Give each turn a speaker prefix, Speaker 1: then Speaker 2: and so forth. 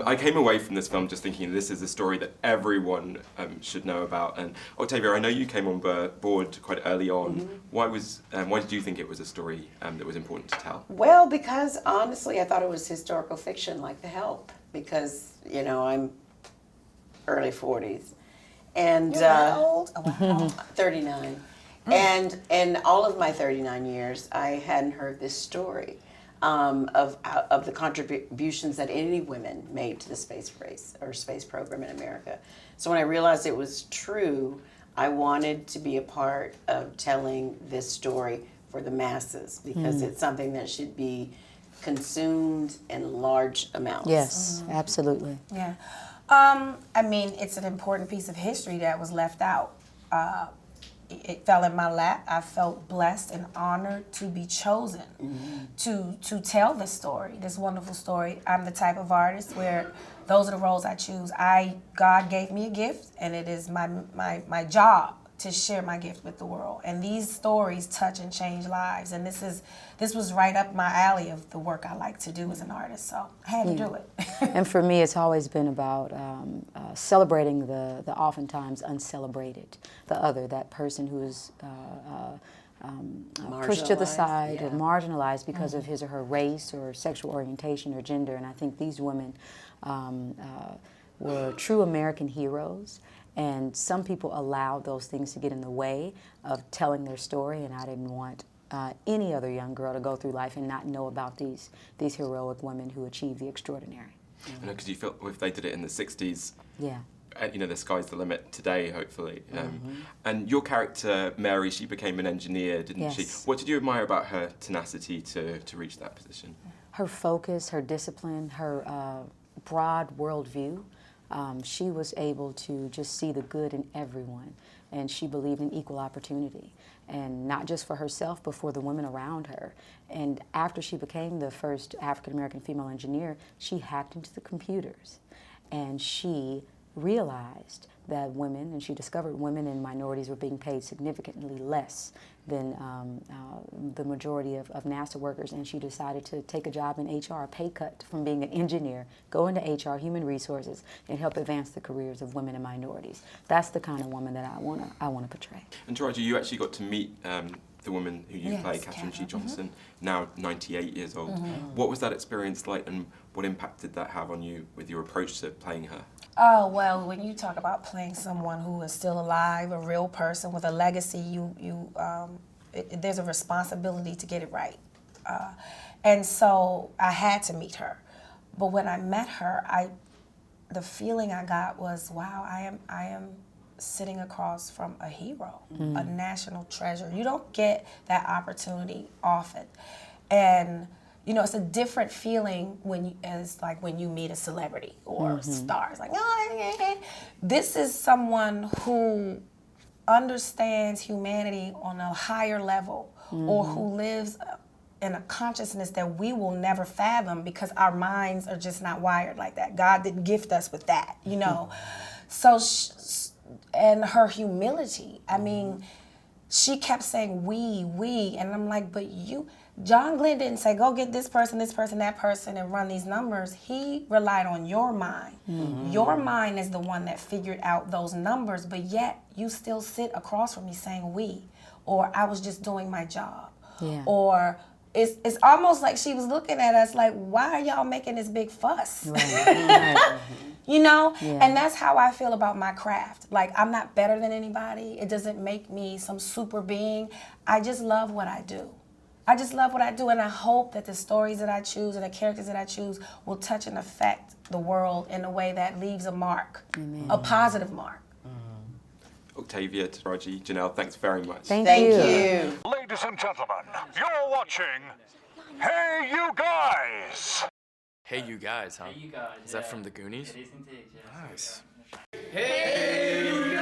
Speaker 1: I came away from this film just thinking this is a story that everyone should know about. And Octavia, I know you came on board quite early on. Mm-hmm. Why did you think it was a story that was important to tell?
Speaker 2: Well, because honestly, I thought it was historical fiction, like The Help. Because I'm early 40s, and
Speaker 3: You're how old? Oh, wow.
Speaker 2: 39, and all of my 39 years, I hadn't heard this story. Of the contributions that any women made to the space race or space program in America. So when I realized it was true, I wanted to be a part of telling this story for the masses because it's something that should be consumed in large amounts.
Speaker 4: Yes, absolutely.
Speaker 3: Yeah. I mean, it's an important piece of history that was left out. It fell in my lap. I felt blessed and honored to be chosen to tell this story, this wonderful story. I'm the type of artist where those are the roles I choose. God gave me a gift, and it is my job to share my gift with the world. And these stories touch and change lives. And this was right up my alley of the work I like to do as an artist. So I had to do it.
Speaker 4: And for me, it's always been about celebrating the oftentimes uncelebrated, the other, that person who is pushed to the side or marginalized because of his or her race or sexual orientation or gender. And I think these women were true American heroes. And some people allowed those things to get in the way of telling their story, and I didn't want any other young girl to go through life and not know about these heroic women who achieved the extraordinary.
Speaker 1: I know, because you feel if they did it in the 60s,
Speaker 4: yeah,
Speaker 1: the sky's the limit today, hopefully. And your character, Mary, she became an engineer, didn't she? What did you admire about her tenacity to reach that position?
Speaker 4: Her focus, her discipline, her broad worldview. She was able to just see the good in everyone, and she believed in equal opportunity, and not just for herself, but for the women around her. And after she became the first African-American female engineer, she hacked into the computers, and she realized that women, and she discovered women and minorities were being paid significantly less than the majority of NASA workers, and she decided to take a job in HR, a pay cut from being an engineer, go into HR, human resources, and help advance the careers of women and minorities. That's the kind of woman that I wanna portray.
Speaker 1: And Taraji, you actually got to meet the woman who you play, Katherine G. Johnson, now 98 years old. What was that experience like, and what impact did that have on you with your approach to playing her?
Speaker 3: Oh, well, when you talk about playing someone who is still alive, a real person with a legacy, there's a responsibility to get it right. And so I had to meet her. But when I met her, the feeling I got was, wow, I am sitting across from a hero, a national treasure. You don't get that opportunity often. And it's a different feeling when you meet a celebrity or stars. Like, oh, this is someone who understands humanity on a higher level, or who lives in a consciousness that we will never fathom because our minds are just not wired like that. God didn't gift us with that, So, and her humility. I mean, she kept saying we, and I'm like, but John Glenn didn't say, go get this person, that person, and run these numbers. He relied on your mind. Your mind is the one that figured out those numbers, but yet you still sit across from me saying we, or I was just doing my job. Or it's almost like she was looking at us like, why are y'all making this big fuss?
Speaker 4: Right.
Speaker 3: And that's how I feel about my craft. Like, I'm not better than anybody. It doesn't make me some super being. I just love what I do. And I hope that the stories that I choose and the characters that I choose will touch and affect the world in a way that leaves a mark, a positive mark.
Speaker 1: Octavia, Taraji, Janelle, thanks very much.
Speaker 4: Thank you.
Speaker 5: Ladies and gentlemen, you're watching Hey You Guys!
Speaker 6: Hey You Guys, huh?
Speaker 7: Hey You Guys.
Speaker 6: Is that from the Goonies?
Speaker 7: It is indeed, yes.
Speaker 6: Nice.
Speaker 7: Hey You